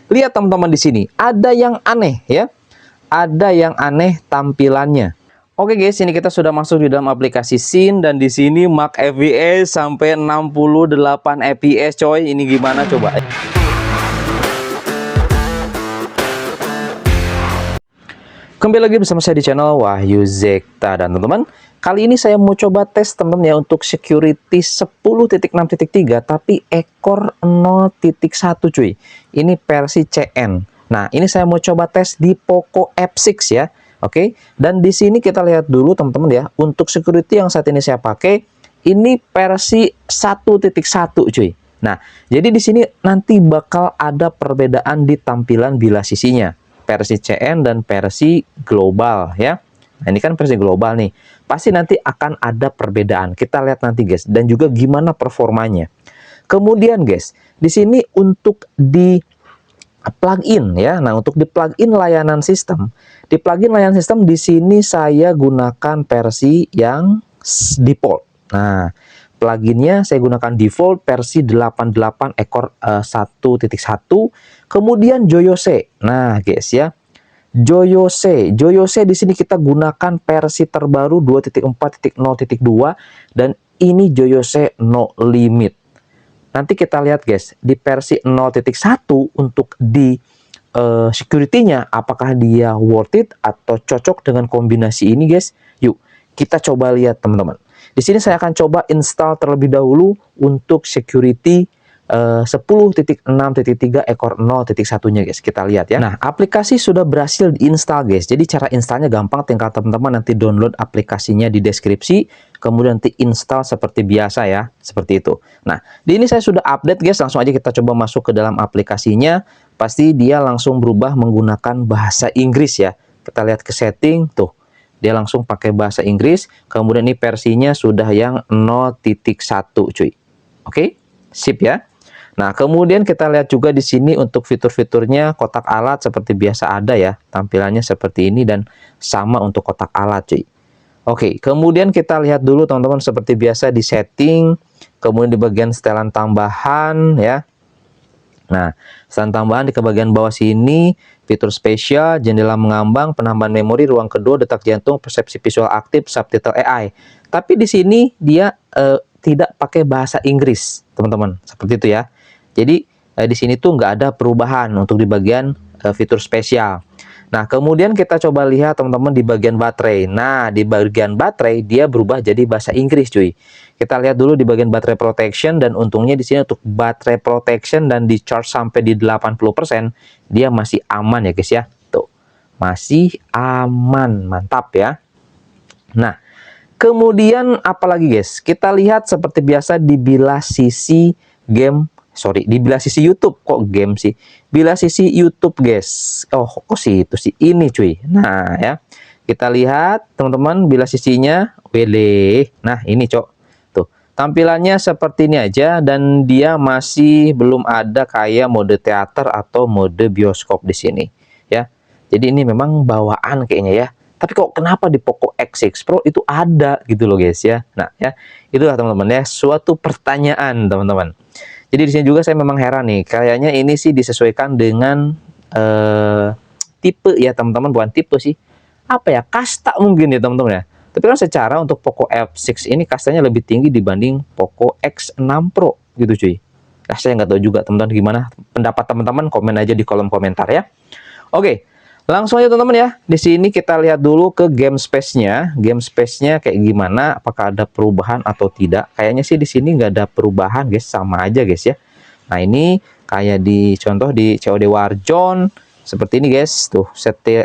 lihat teman-teman di sini, ada yang aneh ya. Ada yang aneh tampilannya. Oke guys, ini kita sudah masuk di dalam aplikasi Scene dan di sini max FPS sampai 68 fps coy. Ini gimana coba? Kembali lagi bersama saya di channel Wahyu Zekta, dan teman-teman, kali ini saya mau coba tes teman-teman ya untuk security 10.6.3 tapi ekor 0.1 cuy. Ini versi CN. Nah, ini saya mau coba tes di Poco F6 ya. Oke, dan di sini kita lihat dulu teman-teman ya, untuk security yang saat ini saya pakai ini versi 1.1 cuy. Nah, jadi di sini nanti bakal ada perbedaan di tampilan bilah sisinya, versi CN dan versi global ya. Nah, ini kan versi global nih. Pasti nanti akan ada perbedaan. Kita lihat nanti guys, dan juga gimana performanya. Kemudian guys, di sini untuk di plugin ya. Nah, untuk di plugin layanan sistem, di sini saya gunakan versi yang default. Nah, pluginnya saya gunakan default versi 88 ekor 1.1. Kemudian Joyose. Nah, guys ya. Joyose di sini kita gunakan versi terbaru 2.4.0.2 dan ini Joyose no limit. Nanti kita lihat guys, di versi 0.1 untuk di security-nya, apakah dia worth it atau cocok dengan kombinasi ini guys. Yuk, kita coba lihat teman-teman. Di sini saya akan coba install terlebih dahulu untuk security 10.6.3 ekor 0.1-nya guys. Kita lihat ya. Nah, aplikasi sudah berhasil diinstal guys. Jadi cara installnya gampang, tinggal teman-teman nanti download aplikasinya di deskripsi, kemudian nanti install seperti biasa ya, seperti itu. Nah, di ini saya sudah update guys, langsung aja kita coba masuk ke dalam aplikasinya. Pasti dia langsung berubah menggunakan bahasa Inggris ya. Kita lihat ke setting, tuh. Dia langsung pakai bahasa Inggris, kemudian ini versinya sudah yang 0.1 cuy. Oke, sip ya. Nah, kemudian kita lihat juga di sini untuk fitur-fiturnya, kotak alat seperti biasa ada ya. Tampilannya seperti ini dan sama untuk kotak alat cuy. Oke, kemudian kita lihat dulu teman-teman seperti biasa di setting, kemudian di bagian setelan tambahan ya. Nah, setelan tambahan di bagian bawah sini, fitur spesial, jendela mengambang, penambahan memori, ruang kedua, detak jantung, persepsi visual aktif, subtitle AI. Tapi di sini dia tidak pakai bahasa Inggris, teman-teman. Seperti itu ya. Jadi di sini tuh nggak ada perubahan untuk di bagian fitur spesial. Nah, kemudian kita coba lihat teman-teman di bagian baterai. Nah, di bagian baterai dia berubah jadi bahasa Inggris cuy. Kita lihat dulu di bagian baterai protection, dan untungnya di sini untuk baterai protection dan di charge sampai di 80% dia masih aman ya guys ya. Tuh. Masih aman, mantap ya. Nah, kemudian apalagi guys? Kita lihat seperti biasa di bilah sisi di bilah sisi YouTube, kok game sih? Bilah sisi YouTube guys. Oh, kok sih itu sih ini cuy. Nah ya, kita lihat teman-teman bilah sisinya. Wele. Nah ini cok. Tuh tampilannya seperti ini aja, dan dia masih belum ada kayak mode teater atau mode bioskop di sini ya. Jadi ini memang bawaan kayaknya ya. Tapi kok kenapa di Poco X6 Pro itu ada gitu loh guys ya. Nah ya, itulah teman-teman ya, suatu pertanyaan teman-teman. Jadi di sini juga saya memang heran nih, kayaknya ini sih disesuaikan dengan tipe ya teman-teman, bukan tipe sih, apa ya, kasta mungkin ya teman-teman ya. Tapi kan secara untuk Poco F6 ini kastanya lebih tinggi dibanding Poco X6 Pro gitu cuy. Nah, saya nggak tahu juga teman-teman, gimana pendapat teman-teman, komen aja di kolom komentar ya. Oke. Langsung aja teman-teman ya. Di sini kita lihat dulu ke game space-nya. Game space-nya kayak gimana? Apakah ada perubahan atau tidak? Kayaknya sih di sini nggak ada perubahan, guys. Sama aja, guys ya. Nah, ini kayak di contoh di COD Warzone seperti ini, guys. Tuh,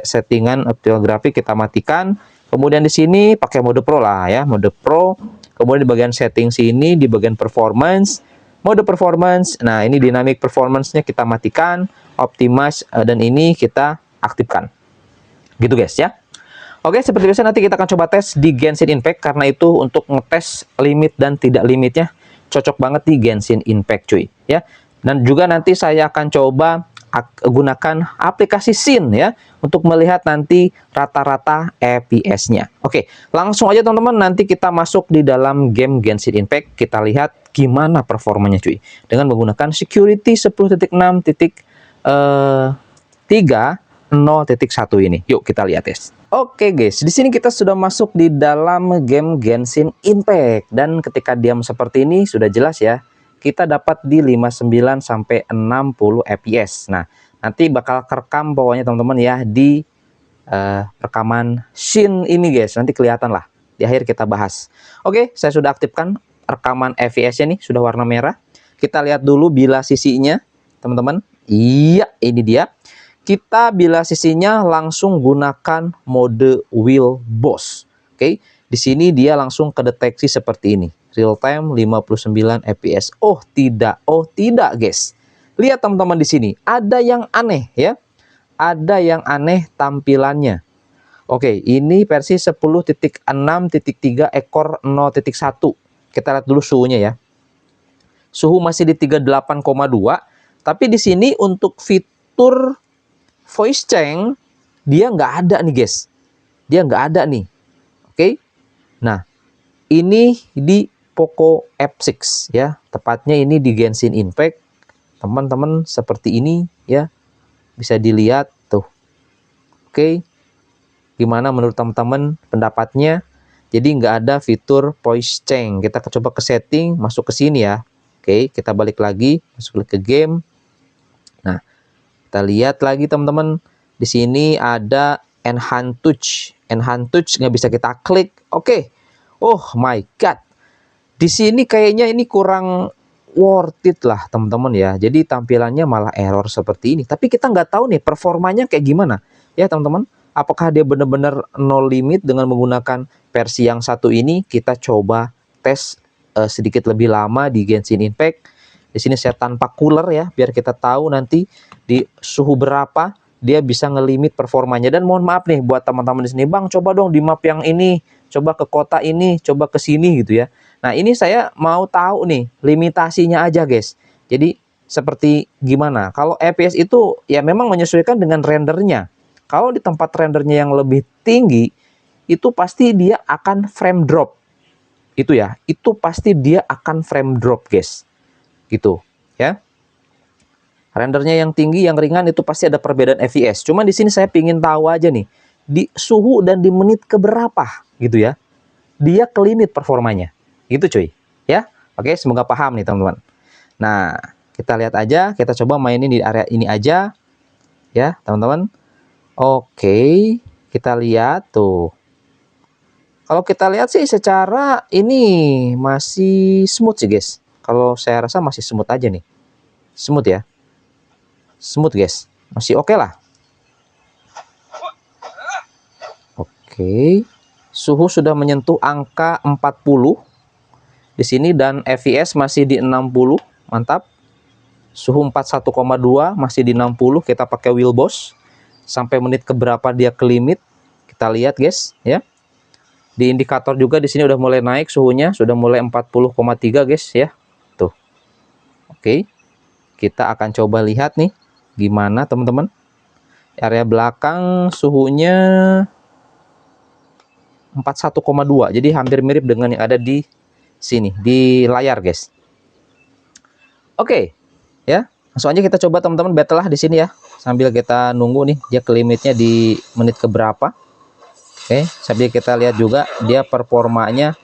settingan optical graphic kita matikan. Kemudian di sini pakai mode Pro lah ya, mode Pro. Kemudian di bagian setting sini, di bagian performance, mode performance. Nah, ini dynamic performance-nya kita matikan, optimize, dan ini kita aktifkan gitu guys ya. Oke, seperti biasa nanti kita akan coba tes di Genshin Impact, karena itu untuk ngetes limit dan tidak limitnya cocok banget di Genshin Impact cuy ya. Dan juga nanti saya akan coba gunakan aplikasi Scene ya untuk melihat nanti rata-rata FPS-nya. Oke, langsung aja teman-teman, nanti kita masuk di dalam game Genshin Impact, kita lihat gimana performanya cuy dengan menggunakan security 10.6.3 3.0.1 ini. Yuk kita lihat guys. Oke guys, di sini kita sudah masuk di dalam game Genshin Impact, dan ketika diam seperti ini sudah jelas ya, kita dapat di 59 sampai 60 fps. Nah, nanti bakal kerekam pokoknya teman-teman ya di rekaman scene ini guys. Nanti kelihatan lah di akhir kita bahas. Oke, saya sudah aktifkan rekaman fps-nya nih, sudah warna merah. Kita lihat dulu bila sisinya teman-teman. Iya, ini dia. Kita bila sisinya langsung gunakan mode wheel boss. Oke, di sini dia langsung kedeteksi seperti ini. Real time 59 fps. Oh tidak guys. Lihat teman-teman di sini, ada yang aneh ya. Ada yang aneh tampilannya. Oke, ini versi 10.6.3 ekor 0.1. Kita lihat dulu suhunya ya. Suhu masih di 38,2, tapi di sini untuk fitur voice change dia nggak ada nih guys. Dia nggak ada nih. Oke. Nah, ini di Poco F6 ya. Tepatnya ini di Genshin Impact. Teman-teman seperti ini ya. Bisa dilihat tuh. Oke. Gimana menurut teman-teman pendapatnya? Jadi nggak ada fitur voice change. Kita coba ke setting, masuk ke sini ya. Oke, kita balik lagi, masuk ke game. Nah, kita lihat lagi teman-teman. Di sini ada enhance touch. Enhance touch nggak bisa kita klik. Oke. Oh my god. Di sini kayaknya ini kurang worth it lah teman-teman ya. Jadi tampilannya malah error seperti ini. Tapi kita nggak tahu nih performanya kayak gimana. Ya teman-teman. Apakah dia benar-benar no limit dengan menggunakan versi yang satu ini? Kita coba tes sedikit lebih lama di Genshin Impact. Di sini saya tanpa cooler ya, biar kita tahu nanti di suhu berapa dia bisa ngelimit performanya. Dan mohon maaf nih buat teman-teman di sini, Bang, coba dong di map yang ini, coba ke kota ini, coba ke sini gitu ya. Nah, ini saya mau tahu nih limitasinya aja, guys. Jadi seperti gimana? Kalau FPS itu ya memang menyesuaikan dengan rendernya. Kalau di tempat rendernya yang lebih tinggi, itu pasti dia akan frame drop. Itu ya, itu pasti dia akan frame drop guys, gitu ya. Rendernya yang tinggi, yang ringan itu pasti ada perbedaan fps. Cuma di sini saya pingin tahu aja nih, di suhu dan di menit keberapa gitu ya, dia ke limit performanya, gitu cuy ya. Oke, semoga paham nih teman-teman. Nah, kita lihat aja, kita coba mainin di area ini aja ya teman-teman. Oke, kita lihat tuh. Kalau kita lihat sih secara ini masih smooth sih guys. Kalau saya rasa masih smooth aja nih. Smooth ya. Smooth guys. Masih oke lah. Oke. Suhu sudah menyentuh angka 40 di sini dan fps masih di 60. Mantap. Suhu 41,2 masih di 60. Kita pakai wheel boss. Sampai menit keberapa dia ke limit. Kita lihat guys ya. Di indikator juga di sini udah mulai naik suhunya, sudah mulai 40,3 guys ya. Tuh. Oke. Kita akan coba lihat nih gimana teman-teman. Area belakang suhunya 41,2. Jadi hampir mirip dengan yang ada di sini di layar guys. Oke. Ya, langsung aja kita coba teman-teman battle lah di sini ya. Sambil kita nunggu nih dia ke limitnya di menit keberapa. Oke, sambil kita lihat juga dia performanya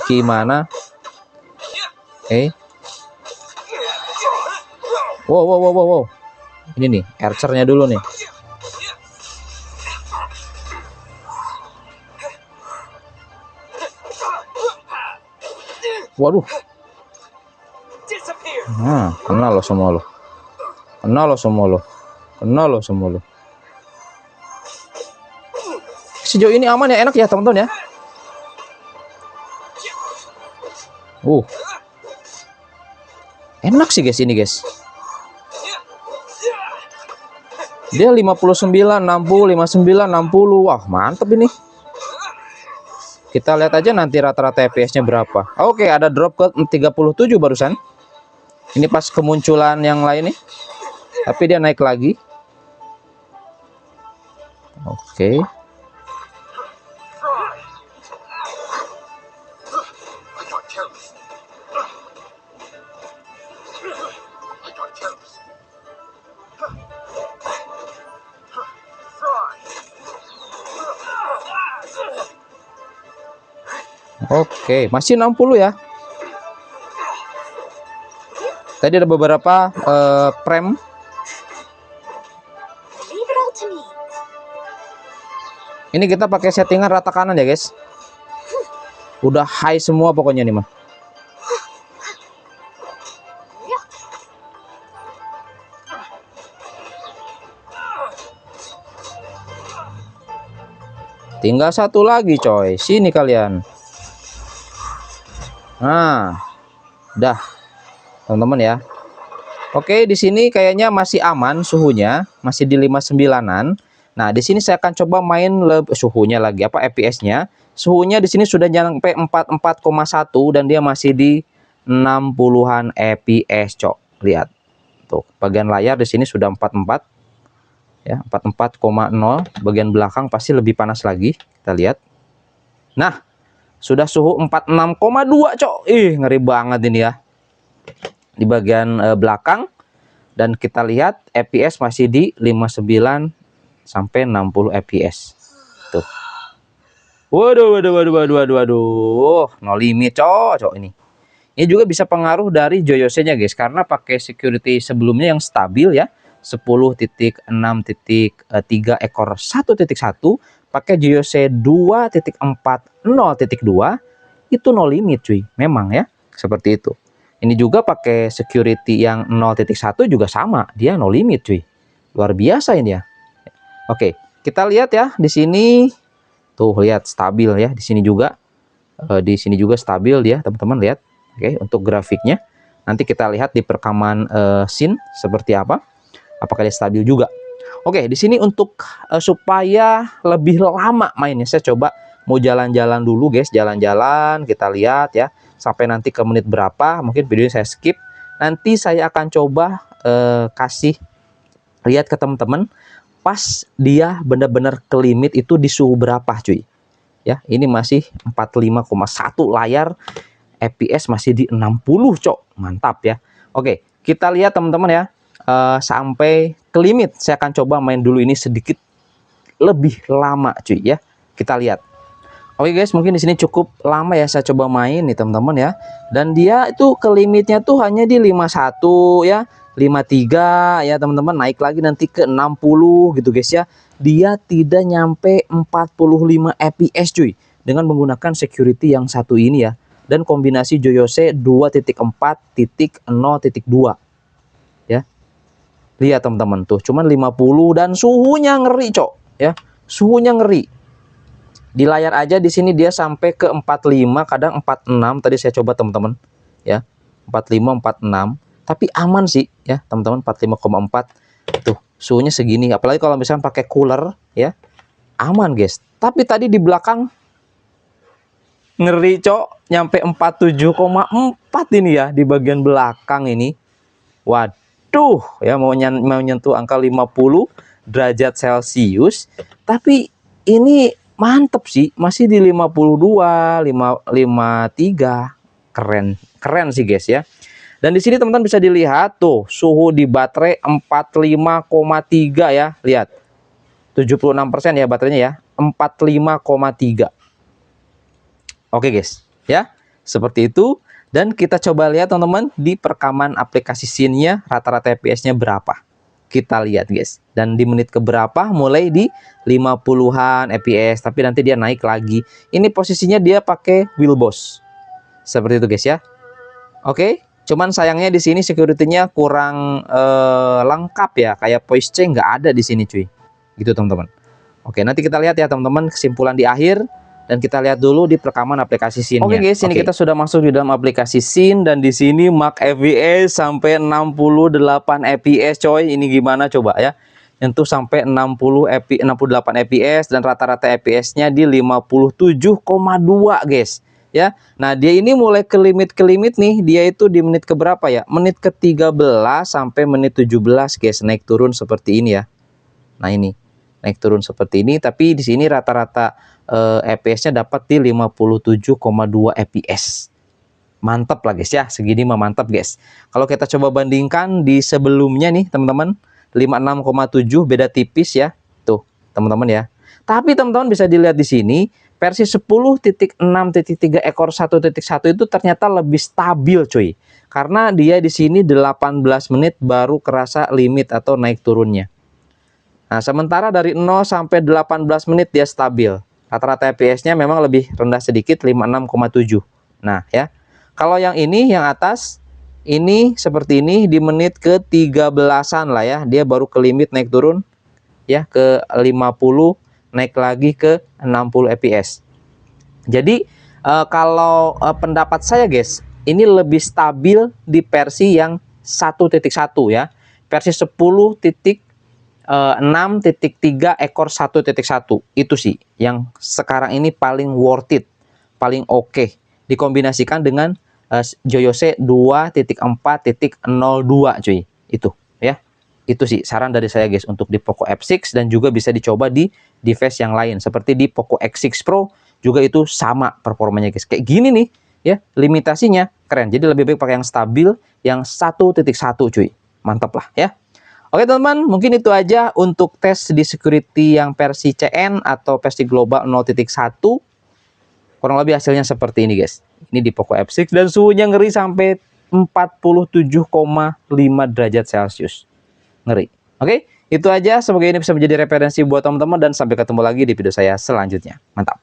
gimana. Oke. Wow. Ini nih, archernya dulu nih. Waduh. Nah, kena lo semua lo. Kena lo semua lo. Kena lo semua lo. Sejauh ini aman ya, enak ya teman-teman ya. Enak sih guys ini guys. Dia 59, 60, 59, 60. Wah, mantep ini. Kita lihat aja nanti rata-rata FPS-nya berapa. Oke, ada drop ke 37 barusan. Ini pas kemunculan yang lain nih. Tapi dia naik lagi. Oke. Oke, masih 60 ya. Tadi ada beberapa frame. Ini kita pakai settingan rata kanan ya guys. Udah high semua pokoknya nih mah. Tinggal satu lagi coy. Sini kalian. Nah, dah teman-teman ya. Oke, di sini kayaknya masih aman suhunya, masih di 59-an. Nah, di sini saya akan coba main suhunya lagi, apa FPS-nya. Suhunya di sini sudah nyampe 44,1 dan dia masih di 60-an FPS, cok. Lihat. Tuh, bagian layar di sini sudah 44. Ya, 44,0. Bagian belakang pasti lebih panas lagi. Kita lihat. Nah, sudah suhu 46,2, cok. Ih, ngeri banget ini ya. Di bagian belakang. Dan kita lihat FPS masih di 59 sampai 60 FPS. Tuh. Waduh. No limit, cok ini. Ini juga bisa pengaruh dari joyose-nya guys, karena pakai security sebelumnya yang stabil ya. 10.6.3 ekor 1.1 pakai joyose 2.40.2 itu no limit cuy, memang ya seperti itu. Ini juga pakai security yang 0.1 juga sama, dia no limit cuy, luar biasa ini ya. Oke, kita lihat ya di sini tuh, lihat stabil ya di sini juga, stabil dia teman-teman lihat. Oke, untuk grafiknya nanti kita lihat di perekaman scene seperti apa. Apakah dia stabil juga? Oke, di sini untuk supaya lebih lama mainnya, saya coba mau jalan-jalan dulu guys, jalan-jalan kita lihat ya sampai nanti ke menit berapa. Mungkin videonya saya skip. Nanti saya akan coba kasih lihat ke teman-teman pas dia benar-benar ke limit itu di suhu berapa cuy. Ya, ini masih 45,1 layar, FPS masih di 60 cok, mantap ya. Oke, kita lihat teman-teman ya. Sampai ke limit saya akan coba main dulu ini sedikit lebih lama cuy ya, kita lihat. Oke guys, mungkin di sini cukup lama ya saya coba main nih teman-teman ya, dan dia itu ke limitnya tuh hanya di 51 ya, 53 ya teman-teman, naik lagi nanti ke 60 gitu guys ya. Dia tidak nyampe 45 FPS cuy dengan menggunakan security yang satu ini ya, dan kombinasi joyose 2.4.0.2 ya. Lihat teman-teman tuh, cuman 50 dan suhunya ngeri, cok. Ya, suhunya ngeri. Di layar aja di sini dia sampai ke 45, kadang 46 tadi saya coba teman-teman. Ya, 45, 46. Tapi aman sih ya, teman-teman, 45,4. Tuh, suhunya segini. Apalagi kalau misalnya pakai cooler ya. Aman, guys. Tapi tadi di belakang ngeri, cok. Nyampe 47,4 ini ya di bagian belakang ini. Waduh. Ya mau nyentuh angka 50 derajat Celcius, tapi ini mantep sih, masih di 52, 53. Keren sih guys ya. Dan di sini teman-teman bisa dilihat tuh suhu di baterai 45,3 ya, lihat. 76% ya baterainya ya, 45,3. Oke guys, ya. Seperti itu. Dan kita coba lihat teman-teman di perekaman aplikasi scene-nya rata-rata FPS-nya berapa. Kita lihat guys. Dan di menit keberapa mulai di 50-an FPS, tapi nanti dia naik lagi. Ini posisinya dia pakai wheel boss. Seperti itu guys ya. Oke, cuman sayangnya di sini security-nya kurang lengkap ya, kayak voice chain nggak ada di sini cuy. Gitu teman-teman. Oke, nanti kita lihat ya teman-teman kesimpulan di akhir. Dan kita lihat dulu di perekaman aplikasi scene-nya. Oke guys, ini kita sudah masuk di dalam aplikasi scene, dan di sini max FPS sampai 68 FPS coy. Ini gimana coba ya? Nyentuh sampai 68 FPS dan rata-rata FPS-nya di 57,2 guys. Ya. Nah, dia ini mulai ke limit nih. Dia itu di menit ke berapa ya? Menit ke 13 sampai menit 17 guys, naik turun seperti ini ya. Nah, ini naik turun seperti ini, tapi di sini rata-rata FPS-nya dapat di 57,2 FPS. Mantap lah guys ya, segini mah mantap guys. Kalau kita coba bandingkan di sebelumnya nih teman-teman, 56,7 beda tipis ya. Tuh, teman-teman ya. Tapi teman-teman bisa dilihat di sini, versi 10.6.3 ekor 1.1 itu ternyata lebih stabil cuy. Karena dia di sini 18 menit baru kerasa limit atau naik turunnya. Nah, sementara dari 0 sampai 18 menit dia stabil. Rata-rata FPS-nya memang lebih rendah sedikit, 56,7. Nah, ya. Kalau yang ini, yang atas, ini seperti ini di menit ke 13-an lah ya. Dia baru ke limit naik turun ya ke 50, naik lagi ke 60 fps. Jadi kalau pendapat saya guys, ini lebih stabil di versi yang 1.1 ya. Versi 10.6.3 ekor 1.1 itu sih yang sekarang ini paling worth it, paling oke dikombinasikan dengan Joyose 2.4.02 cuy. Itu ya. Itu sih saran dari saya guys untuk di Poco F6, dan juga bisa dicoba di device yang lain seperti di Poco X6 Pro juga itu sama performanya guys. Kayak gini nih ya, limitasinya keren. Jadi lebih baik pakai yang stabil yang 1.1 cuy. Mantap lah ya. Oke teman-teman, mungkin itu aja untuk tes di security yang versi CN atau versi global 0.1. Kurang lebih hasilnya seperti ini guys. Ini di Poco F6 dan suhunya ngeri sampai 47,5 derajat Celcius. Ngeri. Oke, itu aja. Semoga ini bisa menjadi referensi buat teman-teman dan sampai ketemu lagi di video saya selanjutnya. Mantap.